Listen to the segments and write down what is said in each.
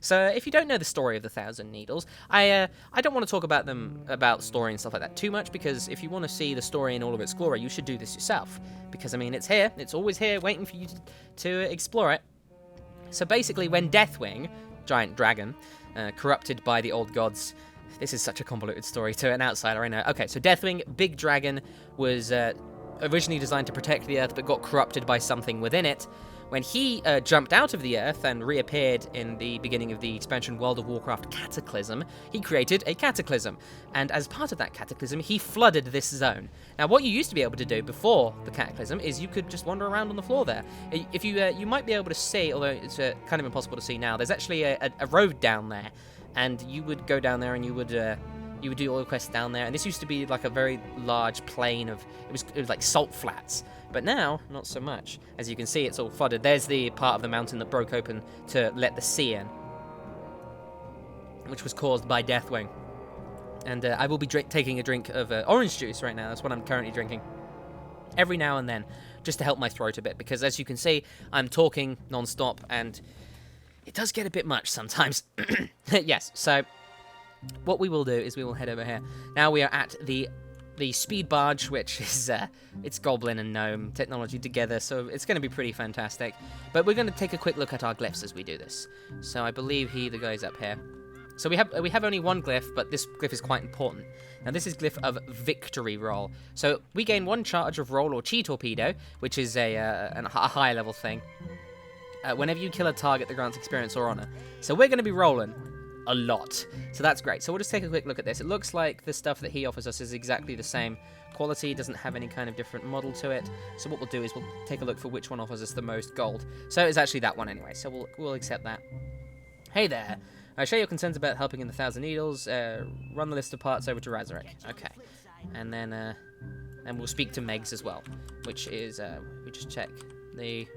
So if you don't know the story of the Thousand Needles, I don't want to talk about story and stuff like that too much, because if you want to see the story in all of its glory, you should do this yourself. Because I mean, it's here, it's always here, waiting for you to explore it. So basically, when Deathwing, giant dragon, corrupted by the old gods. This is such a convoluted story to an outsider, I know. Okay, so Deathwing, big dragon, was originally designed to protect the Earth, but got corrupted by something within it. When he jumped out of the Earth and reappeared in the beginning of the expansion World of Warcraft Cataclysm, he created a Cataclysm. And as part of that Cataclysm, he flooded this zone. Now, what you used to be able to do before the Cataclysm is you could just wander around on the floor there. If you might be able to see, although it's kind of impossible to see now, there's actually a road down there. And you would go down there and you would do all the quests down there. And this used to be like a very large plain of, it was like salt flats. But now, not so much. As you can see, it's all flooded. There's the part of the mountain that broke open to let the sea in, which was caused by Deathwing. And I will be taking a drink of orange juice right now. That's what I'm currently drinking. Every now and then, just to help my throat a bit. Because as you can see, I'm talking non-stop, and it does get a bit much sometimes. Yes, so what we will do is we will head over here. Now we are at the speed barge, which is it's goblin and gnome technology together, so it's going to be pretty fantastic. But we're going to take a quick look at our glyphs as we do this. So I believe the guy's up here. So we have only one glyph, but this glyph is quite important. Now this is glyph of victory roll. So we gain 1 charge of roll or chi torpedo, which is a high level thing. Whenever you kill a target that grants experience or honor. So we're going to be rolling a lot. So that's great. So we'll just take a quick look at this. It looks like the stuff that he offers us is exactly the same quality. It doesn't have any kind of different model to it. So what we'll do is we'll take a look for which one offers us the most gold. So it's actually that one anyway. So we'll accept that. Hey there. I share your concerns about helping in the Thousand Needles. Run the list of parts over to Razorek. Okay. And then we'll speak to Megs as well, which is we just check the.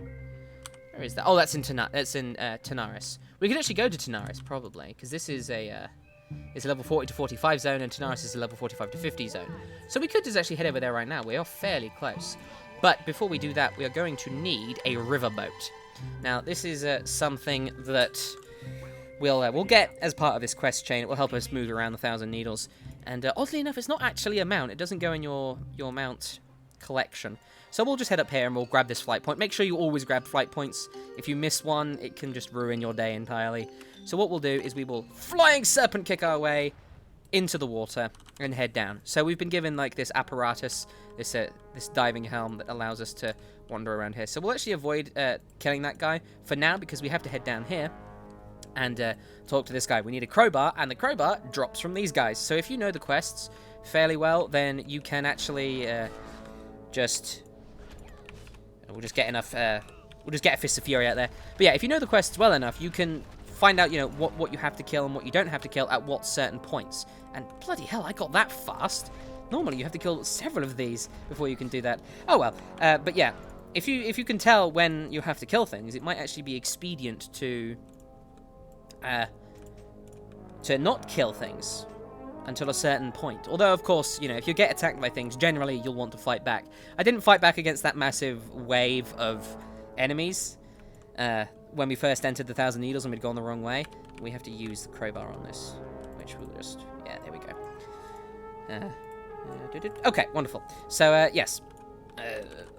Where is that? Oh, that's in Tanaris. We could actually go to Tanaris, probably, because this is it's a level 40 to 45 zone, and Tanaris is a level 45 to 50 zone. So we could just actually head over there right now. We are fairly close. But before we do that, we are going to need a riverboat. Now, this is something that we'll get as part of this quest chain. It will help us move around the Thousand Needles. And oddly enough, it's not actually a mount. It doesn't go in your mount collection. So we'll just head up here and we'll grab this flight point. Make sure you always grab flight points. If you miss one, it can just ruin your day entirely. So what we'll do is we will flying serpent kick our way into the water and head down. So we've been given like this apparatus, this diving helm that allows us to wander around here. So we'll actually avoid killing that guy for now, because we have to head down here and talk to this guy. We need a crowbar, and the crowbar drops from these guys. So if you know the quests fairly well, then you can actually we'll just get enough. We'll just get a Fist of Fury out there. But yeah, if you know the quests well enough, you can find out, what you have to kill and what you don't have to kill at what certain points. And bloody hell, I got that fast. Normally, you have to kill several of these before you can do that. Oh well. But yeah, if you can tell when you have to kill things, it might actually be expedient to not kill things until a certain point. Although, of course, if you get attacked by things, generally you'll want to fight back. I didn't fight back against that massive wave of enemies when we first entered the Thousand Needles and we'd gone the wrong way. We have to use the crowbar on this, which we'll just... Yeah, there we go. Okay, wonderful. So, yes.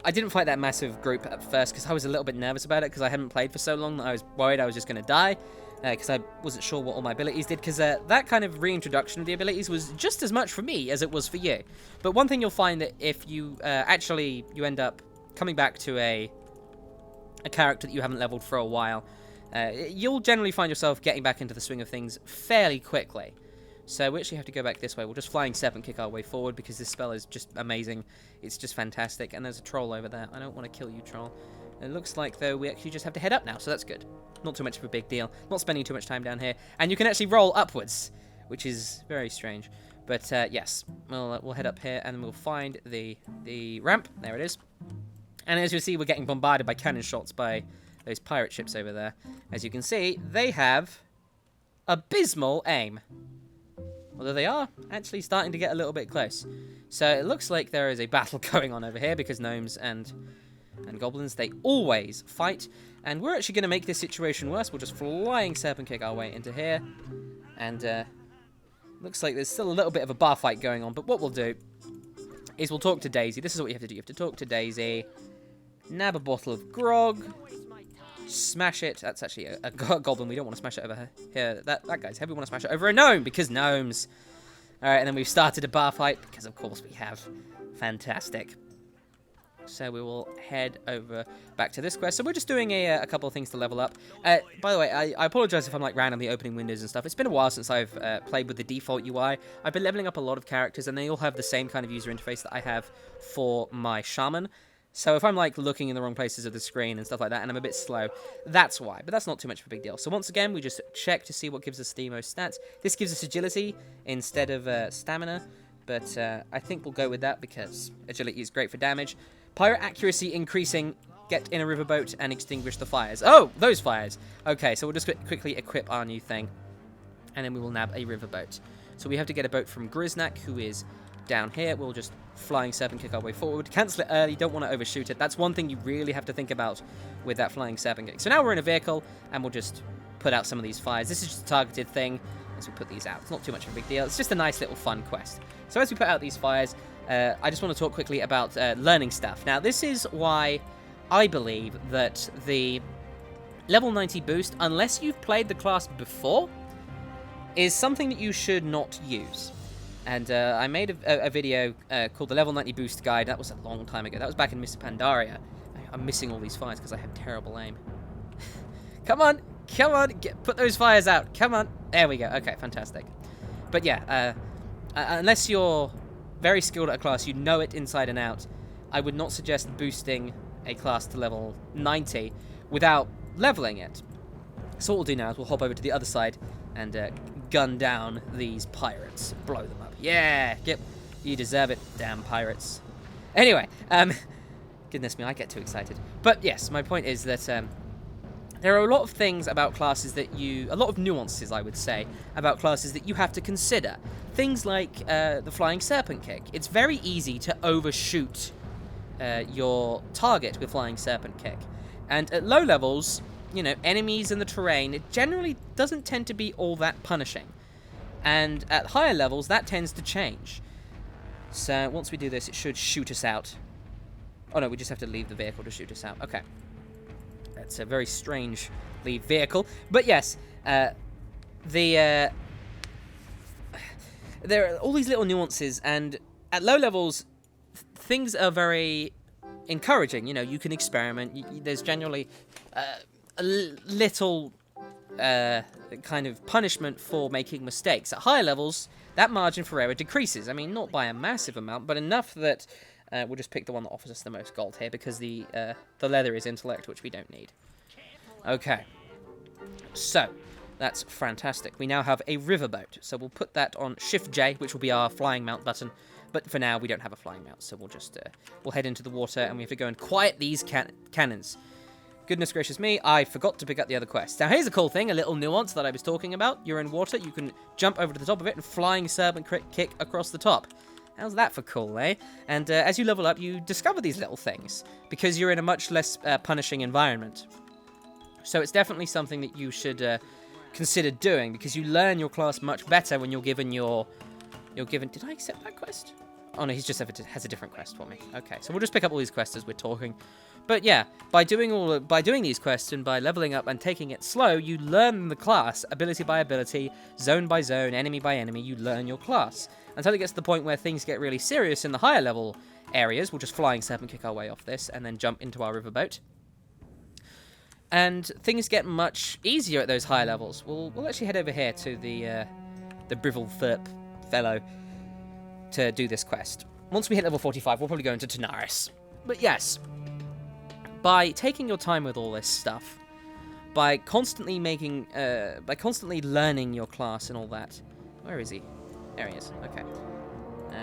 I didn't fight that massive group at first because I was a little bit nervous about it, because I hadn't played for so long that I was worried I was just going to die. Because I wasn't sure what all my abilities did, because that kind of reintroduction of the abilities was just as much for me as it was for you. But one thing you'll find that if you you end up coming back to a character that you haven't leveled for a while, you'll generally find yourself getting back into the swing of things fairly quickly. So we actually have to go back this way. We'll just flying serpent kick our way forward, because this spell is just amazing. It's just fantastic. And there's a troll over there. I don't want to kill you, troll. It looks like, though, we actually just have to head up now, so that's good. Not too much of a big deal. Not spending too much time down here. And you can actually roll upwards, which is very strange. But, yes, we'll head up here, and we'll find the ramp. There it is. And as you see, we're getting bombarded by cannon shots by those pirate ships over there. As you can see, they have abysmal aim. Although they are actually starting to get a little bit close. So it looks like there is a battle going on over here, because gnomes and and goblins, they always fight. And we're actually going to make this situation worse. We'll just flying serpent kick our way into here. And looks like there's still a little bit of a bar fight going on. But what we'll do is we'll talk to Daisy. This is what you have to do. You have to talk to Daisy, nab a bottle of grog, smash it. That's actually a goblin. We don't want to smash it over here. That guy's heavy. We want to smash it over a gnome, because gnomes. Alright, and then we've started a bar fight, because of course we have. Fantastic. So we will head over back to this quest. So we're just doing a couple of things to level up. By the way, I apologize if I'm like randomly opening windows and stuff. It's been a while since I've played with the default UI. I've been leveling up a lot of characters, and they all have the same kind of user interface that I have for my shaman. So if I'm like looking in the wrong places of the screen and stuff like that, and I'm a bit slow, that's why. But that's not too much of a big deal. So once again, we just check to see what gives us the most stats. This gives us agility instead of stamina. But I think we'll go with that because agility is great for damage. Pirate accuracy increasing. Get in a riverboat and extinguish the fires. Oh, those fires. Okay, so we'll just quickly equip our new thing. And then we will nab a riverboat. So we have to get a boat from Grisnak, who is down here. We'll just flying serpent kick our way forward. Cancel it early. Don't want to overshoot it. That's one thing you really have to think about with that flying serpent kick. So now we're in a vehicle, and we'll just put out some of these fires. This is just a targeted thing as we put these out. It's not too much of a big deal. It's just a nice little fun quest. So as we put out these fires, I just want to talk quickly about learning stuff. Now, this is why I believe that the level 90 boost, unless you've played the class before, is something that you should not use. And I made a video called the Level 90 Boost Guide. That was a long time ago. That was back in Mr. Pandaria. I'm missing all these fires because I have terrible aim. Come on! Come on! Put those fires out! Come on! There we go. Okay, fantastic. But yeah, unless you're very skilled at a class, you know it inside and out, I would not suggest boosting a class to level 90 without leveling it. So what we'll do now is we'll hop over to the other side and gun down these pirates. Blow them up. Yeah! Yep. You deserve it, damn pirates. Anyway, goodness me, I get too excited. But yes, my point is that there are a lot of things about classes that a lot of nuances, I would say, about classes that you have to consider. Things like the flying serpent kick. It's very easy to overshoot your target with flying serpent kick. And at low levels, you know, enemies in the terrain, it generally doesn't tend to be all that punishing. And at higher levels, that tends to change. So once we do this, it should shoot us out. Oh no, we just have to leave the vehicle to shoot us out. Okay. That's a very strange vehicle. But yes, there are all these little nuances, and at low levels, things are very encouraging. You know, you can experiment. There's generally a little kind of punishment for making mistakes. At higher levels, that margin for error decreases. I mean, not by a massive amount, but enough that we'll just pick the one that offers us the most gold here, because the leather is intellect, which we don't need. Okay. So, that's fantastic. We now have a riverboat. So we'll put that on Shift J, which will be our flying mount button. But for now, we don't have a flying mount, so we'll just we'll head into the water, and we have to go and quiet these cannons. Goodness gracious me, I forgot to pick up the other quest. Now, here's a cool thing, a little nuance that I was talking about. You're in water, you can jump over to the top of it and flying serpent kick across the top. How's that for cool, eh? And as you level up, you discover these little things, because you're in a much less punishing environment. So it's definitely something that you should consider doing, because you learn your class much better when you're given Did I accept that quest? Oh no, he's just has a different quest for me. Okay, so we'll just pick up all these quests as we're talking. But yeah, by doing these quests and by leveling up and taking it slow, you learn the class, ability by ability, zone by zone, enemy by enemy. You learn your class until it gets to the point where things get really serious in the higher level areas. We'll just flying serpent kick our way off this and then jump into our riverboat. And things get much easier at those higher levels. We'll actually head over here to the Brivelthurp fellow to do this quest. Once we hit level 45, we'll probably go into Tanaris. But yes, by taking your time with all this stuff, by constantly learning your class and all that. Where is he? There he is. Okay.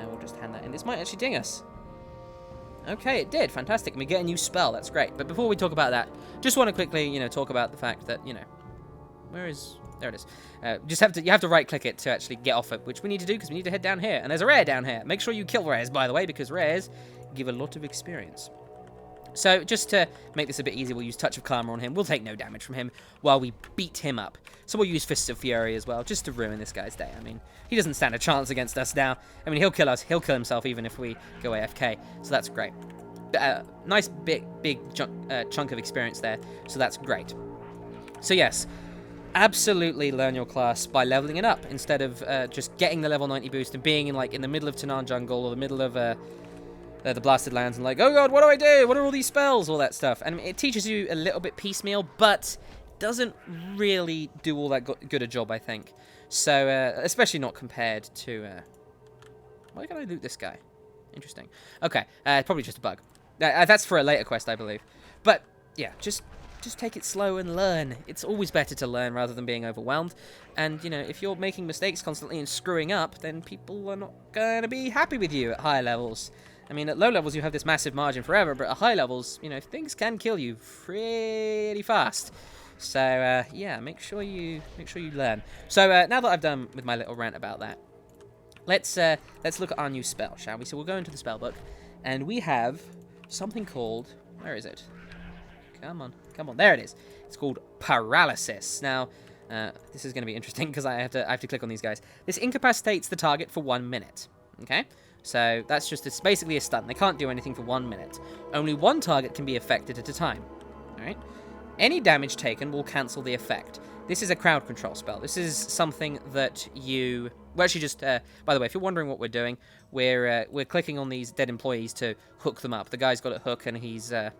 We'll just hand that in. This might actually ding us. Okay, it did. Fantastic. And we get a new spell. That's great. But before we talk about that, just want to quickly, talk about the fact that, where is... There it is. You have to right-click it to actually get off it, which we need to do because we need to head down here. And there's a rare down here. Make sure you kill rares, by the way, because rares give a lot of experience. So just to make this a bit easier, we'll use Touch of Karma on him. We'll take no damage from him while we beat him up. So we'll use Fists of Fury as well, just to ruin this guy's day. I mean, he doesn't stand a chance against us now. I mean, he'll kill us. He'll kill himself even if we go AFK. So that's great. Nice big chunk of experience there. So that's great. So yes, absolutely learn your class by leveling it up instead of just getting the level 90 boost and being in the middle of Tanan Jungle or the middle of the Blasted Lands and like, oh god, what do I do? What are all these spells? All that stuff. And it teaches you a little bit piecemeal, but doesn't really do all that good a job, I think. So, especially not compared to... why can I loot this guy? Interesting. Okay, probably just a bug. That's for a later quest, I believe. But, yeah, just take it slow and learn. It's always better to learn rather than being overwhelmed. And, you know, if you're making mistakes constantly and screwing up, then people are not going to be happy with you at higher levels. I mean, at low levels, you have this massive margin forever, but at high levels, you know, things can kill you pretty fast. So, yeah, make sure you learn. So, now that I've done with my little rant about that, let's look at our new spell, shall we? So we'll go into the spell book, and we have something called... Where is it? Come on. There it is. It's called Paralysis. Now, this is going to be interesting because I have to click on these guys. This incapacitates the target for 1 minute. Okay? So that's it's basically a stun. They can't do anything for 1 minute. Only one target can be affected at a time. Alright? Any damage taken will cancel the effect. This is a crowd control spell. This is something that you... Well, actually just... by the way, if you're wondering what we're doing, we're clicking on these dead employees to hook them up. The guy's got a hook and he's... a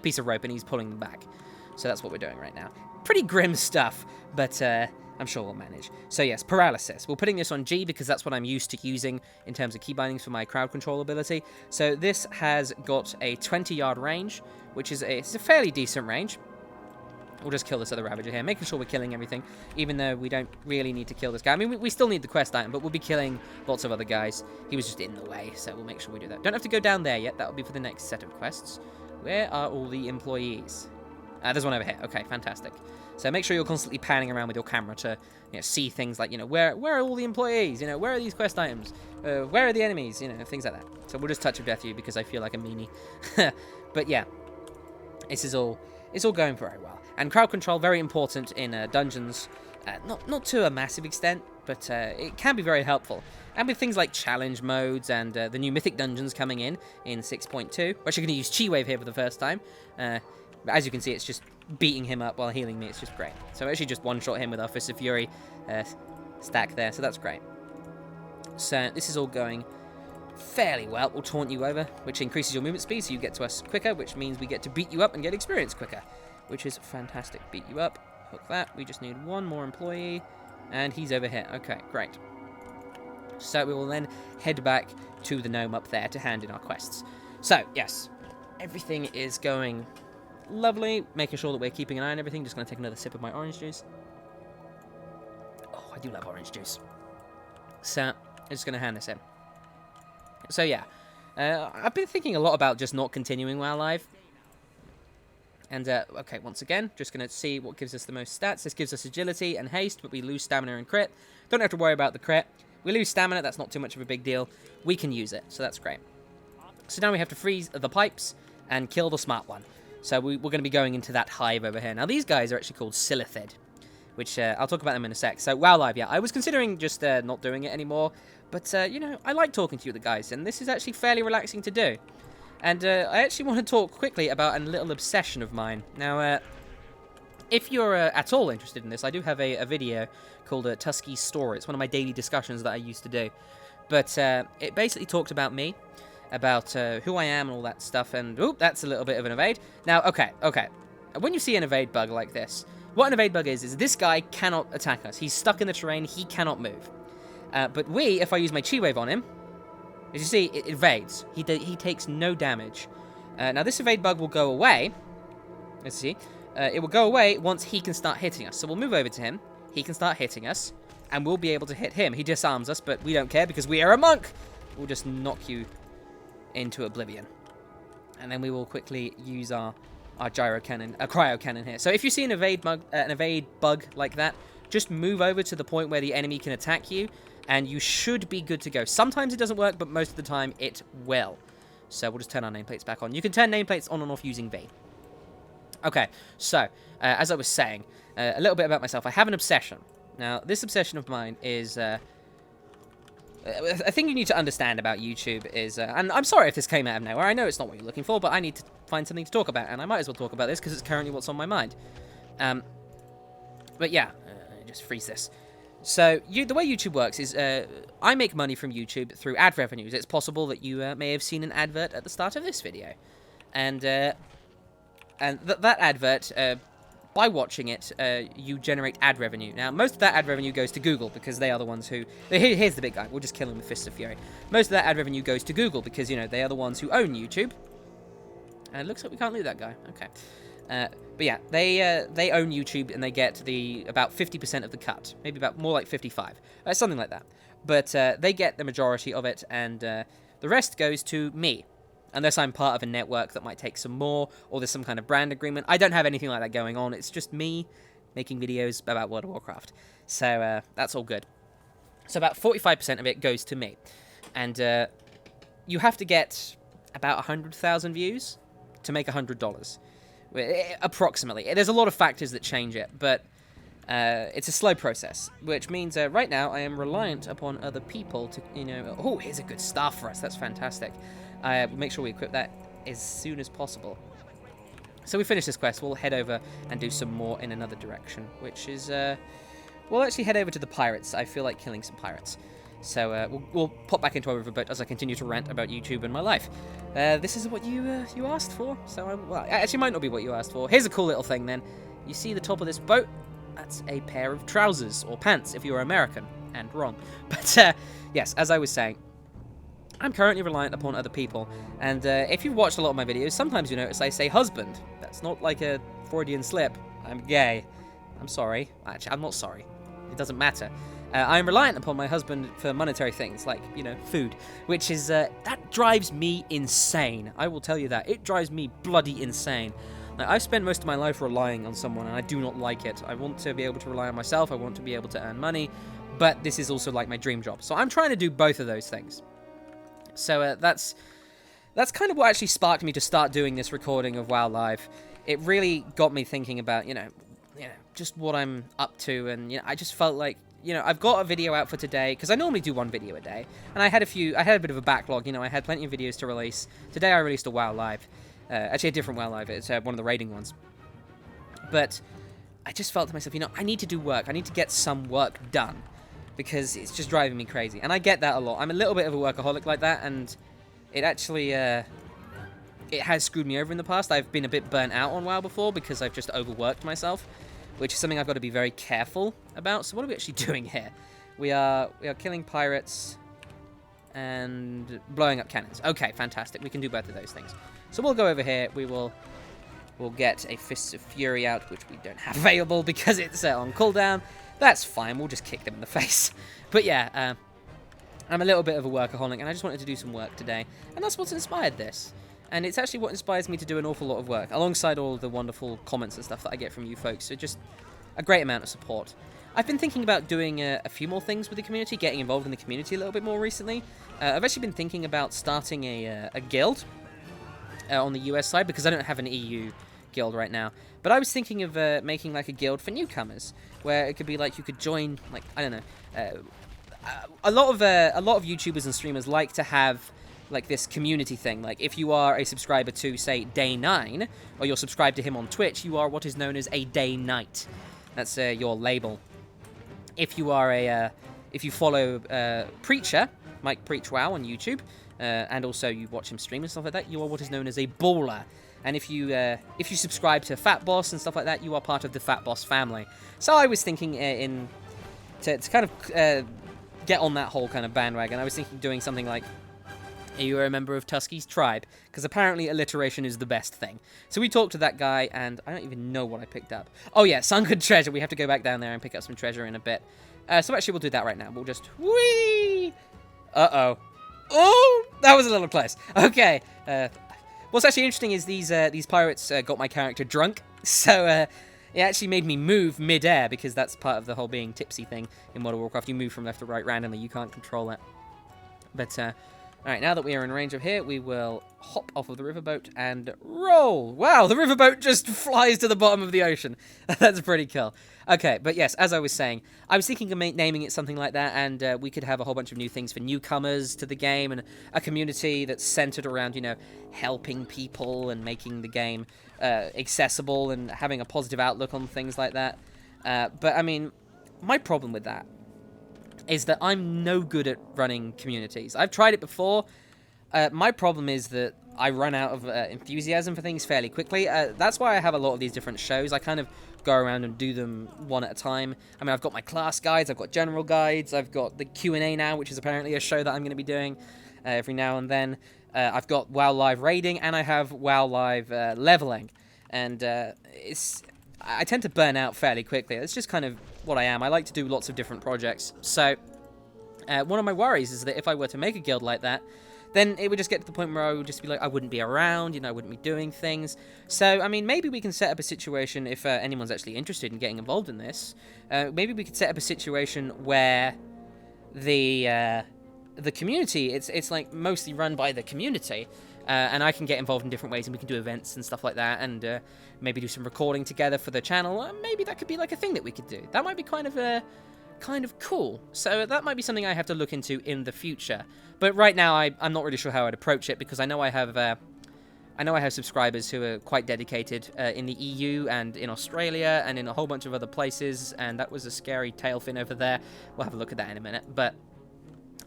piece of rope and he's pulling them back. So that's what we're doing right now. Pretty grim stuff, but I'm sure we'll manage. So yes, Paralysis. We're putting this on G because that's what I'm used to using in terms of key bindings for my crowd control ability. So this has got a 20-yard range, which is it's a fairly decent range. We'll just kill this other Ravager here, making sure we're killing everything, even though we don't really need to kill this guy. I mean, we still need the quest item, but we'll be killing lots of other guys. He was just in the way, so we'll make sure we do that. Don't have to go down there yet. That'll be for the next set of quests. Where are all the employees? There's one over here. Okay, fantastic. So make sure you're constantly panning around with your camera to see things like, where are all the employees? Where are these quest items? Where are the enemies? Things like that. So we'll just touch of death you because I feel like a meanie. But yeah, it's all going very well. And crowd control, very important in dungeons. Not to a massive extent, but it can be very helpful. And with things like challenge modes and the new mythic dungeons coming in 6.2, we're actually going to use Chi Wave here for the first time. As you can see, it's just beating him up while healing me. It's just great. So actually just one-shot him with our Fist of Fury stack there, so that's great. So this is all going fairly well. We'll taunt you over, which increases your movement speed, so you get to us quicker, which means we get to beat you up and get experience quicker, which is fantastic. Beat you up, hook that. We just need one more employee, and he's over here. Okay, great. So we will then head back to the gnome up there to hand in our quests. So, yes, everything is going lovely. Making sure that we're keeping an eye on everything. Just going to take another sip of my orange juice. Oh, I do love orange juice. So, I'm just going to hand this in. So, yeah. I've been thinking a lot about just not continuing WoW Live. And, okay, once again, just going to see what gives us the most stats. This gives us agility and haste, but we lose stamina and crit. Don't have to worry about the crit. We lose stamina, that's not too much of a big deal. We can use it, so that's great. So now we have to freeze the pipes and kill the smart one. So we're going to be going into that hive over here. Now these guys are actually called Silithid, which I'll talk about them in a sec. So WoW Live, yeah, I was considering just not doing it anymore. But, I like talking to you, the guys, and this is actually fairly relaxing to do. And I actually want to talk quickly about a little obsession of mine. Now, if you're at all interested in this, I do have a video called Tuskeh's Story. It's one of my daily discussions that I used to do. But it basically talked about me, about who I am and all that stuff. And, oop, that's a little bit of an evade. Now, okay. When you see an evade bug like this, what an evade bug is this guy cannot attack us. He's stuck in the terrain. He cannot move. But if I use my Chi Wave on him, as you see, it evades. He takes no damage. Now, this evade bug will go away. Let's see. It will go away once he can start hitting us. So we'll move over to him. He can start hitting us, and we'll be able to hit him. He disarms us, but we don't care because we are a monk. We'll just knock you into oblivion. And then we will quickly use our gyro cannon, cryo cannon here. So if you see an evade bug like that, just move over to the point where the enemy can attack you, and you should be good to go. Sometimes it doesn't work, but most of the time it will. So we'll just turn our nameplates back on. You can turn nameplates on and off using V. Okay, so, as I was saying, a little bit about myself. I have an obsession. Now, this obsession of mine is... a thing you need to understand about YouTube is... and I'm sorry if this came out of nowhere. I know it's not what you're looking for, but I need to find something to talk about. And I might as well talk about this because it's currently what's on my mind. But yeah, just freeze this. So, the way YouTube works is, I make money from YouTube through ad revenues. It's possible that you may have seen an advert at the start of this video. And that advert, by watching it, you generate ad revenue. Now, most of that ad revenue goes to Google, because they are the ones who... Here's the big guy. We'll just kill him with Fists of Fury. Most of that ad revenue goes to Google, because, you know, they are the ones who own YouTube. And it looks like we can't loot that guy. Okay. But yeah, they own YouTube, and they get about 50% of the cut. Maybe about more like 55. Something like that. But they get the majority of it, and the rest goes to me. Unless I'm part of a network that might take some more, or there's some kind of brand agreement. I don't have anything like that going on. It's just me making videos about World of Warcraft. So that's all good. So about 45% of it goes to me. And you have to get about 100,000 views to make $100. Approximately. There's a lot of factors that change it, but it's a slow process, which means right now I am reliant upon other people to, you know... Oh, here's a good staff for us. That's fantastic. Make sure we equip that as soon as possible. So we finish this quest, we'll head over and do some more in another direction, which is, we'll actually head over to the pirates. I feel like killing some pirates. So we'll pop back into our riverboat as I continue to rant about YouTube and my life. This is what you asked for, so well, actually might not be what you asked for. Here's a cool little thing then. You see the top of this boat? That's a pair of trousers, or pants if you're American, and wrong. But yes, as I was saying, I'm currently reliant upon other people, and if you've watched a lot of my videos, sometimes you notice I say husband. That's not like a Freudian slip. I'm gay. I'm sorry. Actually, I'm not sorry. It doesn't matter. I'm reliant upon my husband for monetary things, like, you know, food, which is, that drives me insane. I will tell you that. It drives me bloody insane. Like, I've spent most of my life relying on someone, and I do not like it. I want to be able to rely on myself. I want to be able to earn money, but this is also like my dream job. So I'm trying to do both of those things. So that's kind of what actually sparked me to start doing this recording of WoW Live. It really got me thinking about, you know, just what I'm up to, and, you know, I just felt like, you know, I've got a video out for today, because I normally do one video a day, and I had a bit of a backlog, you know, I had plenty of videos to release. Today I released a WoW Live, actually a different WoW Live, it's one of the raiding ones. But I just felt to myself, you know, I need to do work, I need to get some work done, because it's just driving me crazy. And I get that a lot. I'm a little bit of a workaholic like that, and it actually, it has screwed me over in the past. I've been a bit burnt out on WoW before, because I've just overworked myself, which is something I've got to be very careful about. So what are we actually doing here? We are killing pirates and blowing up cannons. Okay, fantastic. We can do both of those things. So we'll go over here. We'll get a Fists of Fury out, which we don't have available because it's on cooldown. That's fine, we'll just kick them in the face. But yeah, I'm a little bit of a workaholic, and I just wanted to do some work today. And that's what's inspired this. And it's actually what inspires me to do an awful lot of work, alongside all of the wonderful comments and stuff that I get from you folks. So just a great amount of support. I've been thinking about doing a few more things with the community, getting involved in the community a little bit more recently. I've actually been thinking about starting a guild on the US side, because I don't have an EU guild right now. But I was thinking of making like a guild for newcomers, where it could be like you could join, like, I don't know, a lot of YouTubers and streamers like to have like this community thing. Like, if you are a subscriber to, say, Day 9, or you're subscribed to him on Twitch, you are what is known as a Day Knight. That's your label. If you are if you follow Preacher, Mike Preach WoW on YouTube, and also you watch him stream and stuff like that, you are what is known as a baller. And if you subscribe to Fat Boss and stuff like that, you are part of the Fat Boss family. So I was thinking to kind of get on that whole kind of bandwagon. I was thinking of doing something like, are you a member of Tuskeh's tribe? Because apparently alliteration is the best thing. So we talked to that guy, and I don't even know what I picked up. Oh yeah, Sunken Treasure. We have to go back down there and pick up some treasure in a bit. So actually we'll do that right now. We'll just... Whee! Uh-oh. Oh! That was a little close. Okay. What's actually interesting is these pirates got my character drunk. So it actually made me move mid-air, because that's part of the whole being tipsy thing in World of Warcraft. You move from left to right randomly. You can't control that. But... Alright, now that we are in range of here, we will hop off of the riverboat and roll! Wow, the riverboat just flies to the bottom of the ocean. That's pretty cool. Okay, but yes, as I was saying, I was thinking of naming it something like that, and we could have a whole bunch of new things for newcomers to the game, and a community that's centered around, you know, helping people and making the game accessible and having a positive outlook on things like that. But, I mean, my problem with that is that I'm no good at running communities. I've tried it before. My problem is that I run out of enthusiasm for things fairly quickly. That's why I have a lot of these different shows. I kind of go around and do them one at a time. I mean, I've got my class guides, I've got general guides, I've got the Q&A now, which is apparently a show that I'm going to be doing every now and then. I've got WoW Live raiding, and I have WoW Live leveling. And I tend to burn out fairly quickly. It's just kind of what I am. I like to do lots of different projects. So one of my worries is that if I were to make a guild like that, then it would just get to the point where I would just be like, I wouldn't be around, you know, I wouldn't be doing things. So, I mean, maybe we can set up a situation, if anyone's actually interested in getting involved in this, maybe we could set up a situation where the community, it's like mostly run by the community, and I can get involved in different ways, and we can do events and stuff like that, and maybe do some recording together for the channel. Maybe that could be like a thing that we could do. That might be kind of cool. So that might be something I have to look into in the future. But right now, I'm not really sure how I'd approach it, because I know I have subscribers who are quite dedicated in the EU and in Australia and in a whole bunch of other places. And that was a scary tailfin over there. We'll have a look at that in a minute. But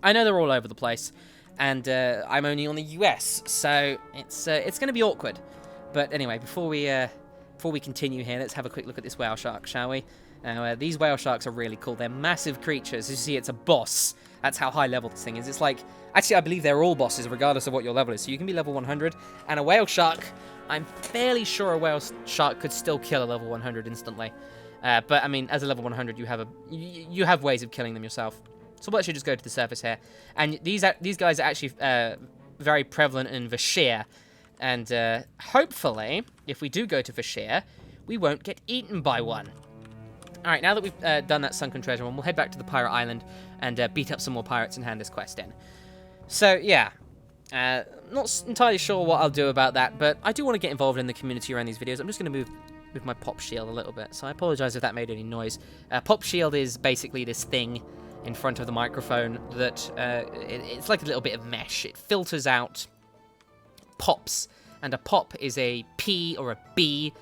I know they're all over the place, and I'm only on the US, so it's going to be awkward. But anyway, before we continue here, let's have a quick look at this whale shark, shall we? Now, these whale sharks are really cool. They're massive creatures. As you see, it's a boss. That's how high level this thing is. It's like, actually, I believe they're all bosses, regardless of what your level is. So you can be level 100, and a whale shark, I'm fairly sure a whale shark could still kill a level 100 instantly. But, I mean, as a level 100, you have ways of killing them yourself. So let's just go to the surface here. And these guys are actually very prevalent in Vashir. And hopefully, if we do go to Vashir, we won't get eaten by one. Alright, now that we've done that sunken treasure one, we'll head back to the pirate island and beat up some more pirates and hand this quest in. So, yeah. Not entirely sure what I'll do about that, but I do want to get involved in the community around these videos. I'm just going to move my pop shield a little bit, so I apologize if that made any noise. Pop shield is basically this thing in front of the microphone that it's like a little bit of mesh. It filters out pops, and a pop is a P or a B,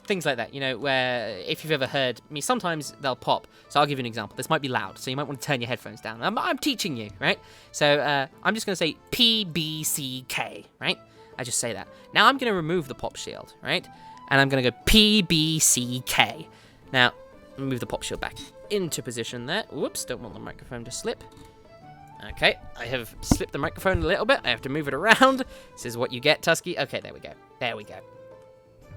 things like that, you know, where if you've ever heard me, sometimes they'll pop. So I'll give you an example. This might be loud, so you might want to turn your headphones down. I'm teaching you, right? So I'm just going to say P, B, C, K, right? I just say that. Now I'm going to remove the pop shield, right? And I'm going to go P, B, C, K. Now, move the pop shield back into position there. Whoops, don't want the microphone to slip. Okay, I have slipped the microphone a little bit. I have to move it around. This is what you get, Tuskeh. Okay, there we go. There we go.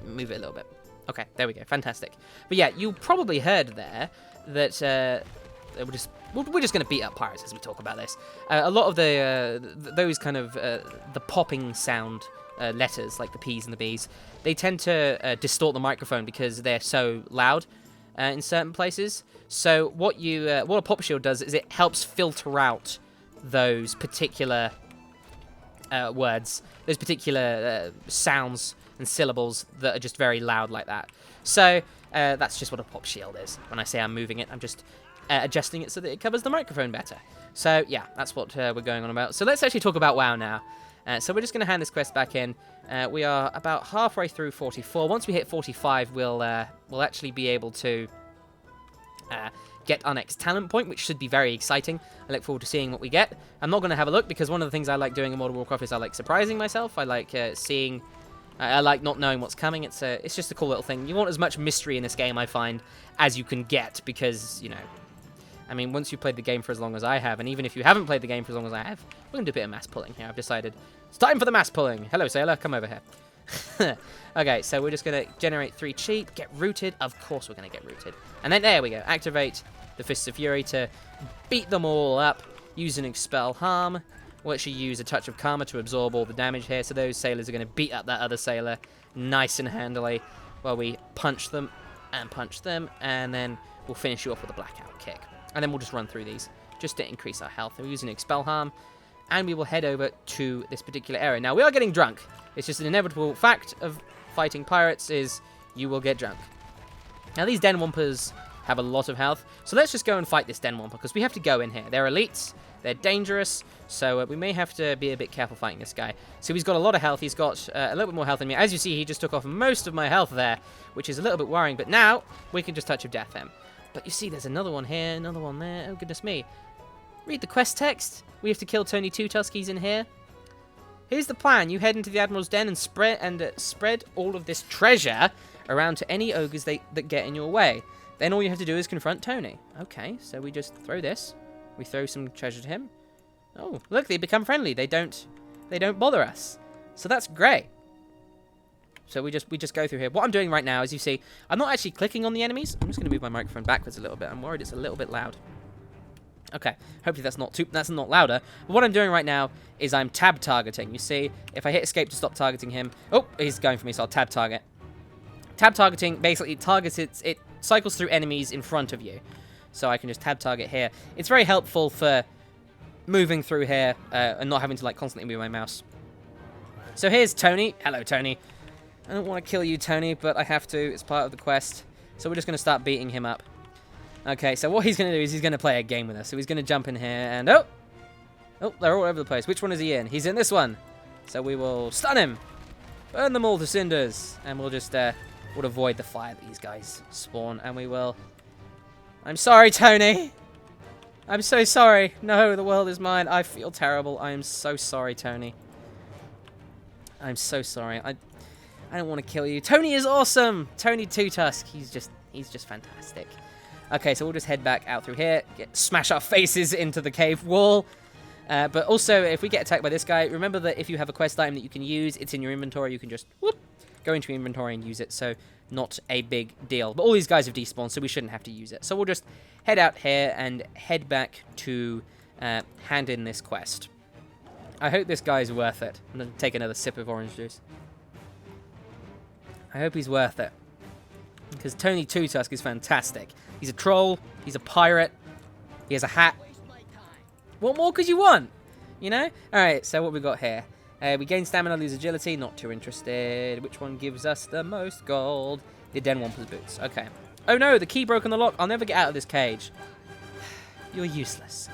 Move it a little bit. Okay, there we go. Fantastic. But yeah, you probably heard there that we're just going to beat up pirates as we talk about this. A lot of those kind of the popping sound letters, like the P's and the B's, they tend to distort the microphone because they're so loud in certain places. So what a pop shield does is it helps filter out those particular words, those particular sounds and syllables that are just very loud like that. So that's just what a pop shield is. When I say I'm moving it, I'm just adjusting it so that it covers the microphone better. So yeah, that's what we're going on about. So let's actually talk about WoW now. So we're just going to hand this quest back in. We are about halfway through 44. Once we hit 45, we'll actually be able to get our next talent point, which should be very exciting. I look forward to seeing what we get. I'm not going to have a look because one of the things I like doing in World of Warcraft is I like surprising myself. I like seeing. I like not knowing what's coming. It's just a cool little thing. You want as much mystery in this game, I find, as you can get, because, you know, I mean, once you've played the game for as long as I have, and even if you haven't played the game for as long as I have, we're going to do a bit of mass pulling here. I've decided it's time for the mass pulling. Hello, sailor. Come over here. Okay, so we're just going to generate 3 cheap, get rooted. Of course we're going to get rooted. And then there we go. Activate the Fists of Fury to beat them all up. Use an Expel Harm. We'll actually use a Touch of Karma to absorb all the damage here. So those sailors are going to beat up that other sailor nice and handily while we punch them. And then we'll finish you off with a Blackout Kick. And then we'll just run through these just to increase our health. We're using Expel Harm. and we will head over to this particular area. Now, we are getting drunk. It's just an inevitable fact of fighting pirates is you will get drunk. Now, these Den Wampers have a lot of health, so let's just go and fight this Den Wamper, because we have to go in here. They're elites, they're dangerous, so we may have to be a bit careful fighting this guy. So he's got a lot of health, he's got a little bit more health than me. As you see, he just took off most of my health there, which is a little bit worrying, but now we can just touch of death him. But you see, there's another one here, another one there. Oh, goodness me. Read the quest text. We have to kill Tony 2 Tuskies in here. Here's the plan. You head into the Admiral's Den and spread all of this treasure around to any ogres that get in your way. Then all you have to do is confront Tony. Okay, so we just throw this. We throw some treasure to him. Oh, look, they become friendly. They don't bother us. So that's great. So we just go through here. What I'm doing right now, as you see, I'm not actually clicking on the enemies. I'm just going to move my microphone backwards a little bit. I'm worried it's a little bit loud. Okay, hopefully that's not louder. But what I'm doing right now is I'm tab targeting. You see, if I hit escape to stop targeting him, oh, he's going for me, so I'll tab target. Tab targeting basically targets it cycles through enemies in front of you. So I can just tab target here. It's very helpful for moving through here and not having to like constantly move my mouse. So here's Tony. Hello, Tony. I don't want to kill you, Tony, but I have to. It's part of the quest. So we're just going to start beating him up. Okay, so what he's going to do is he's going to play a game with us. So he's going to jump in here and... Oh, they're all over the place. Which one is he in? He's in this one. So we will stun him. Burn them all to cinders. And we'll just we'll avoid the fire that these guys spawn. And we will... I'm sorry, Tony. I'm so sorry. No, the world is mine. I feel terrible. I am so sorry, Tony. I'm so sorry. I don't want to kill you. Tony is awesome. Tony 2 Tusk. He's just fantastic. Okay, so we'll just head back out through here, smash our faces into the cave wall. But also, if we get attacked by this guy, remember that if you have a quest item that you can use, it's in your inventory. You can just whoop, go into your inventory and use it. So not a big deal. But all these guys have despawned, so we shouldn't have to use it. So we'll just head out here and head back to hand in this quest. I hope this guy's worth it. I'm going to take another sip of orange juice. I hope he's worth it. Because Tony 2 Tusk is fantastic. He's a troll. He's a pirate. He has a hat. What more could you want? You know? Alright, so what we got here? We gain stamina, lose agility. Not too interested. Which one gives us the most gold? The Den Wamper's boots. Okay. Oh no, the key broke on the lock. I'll never get out of this cage. You're useless.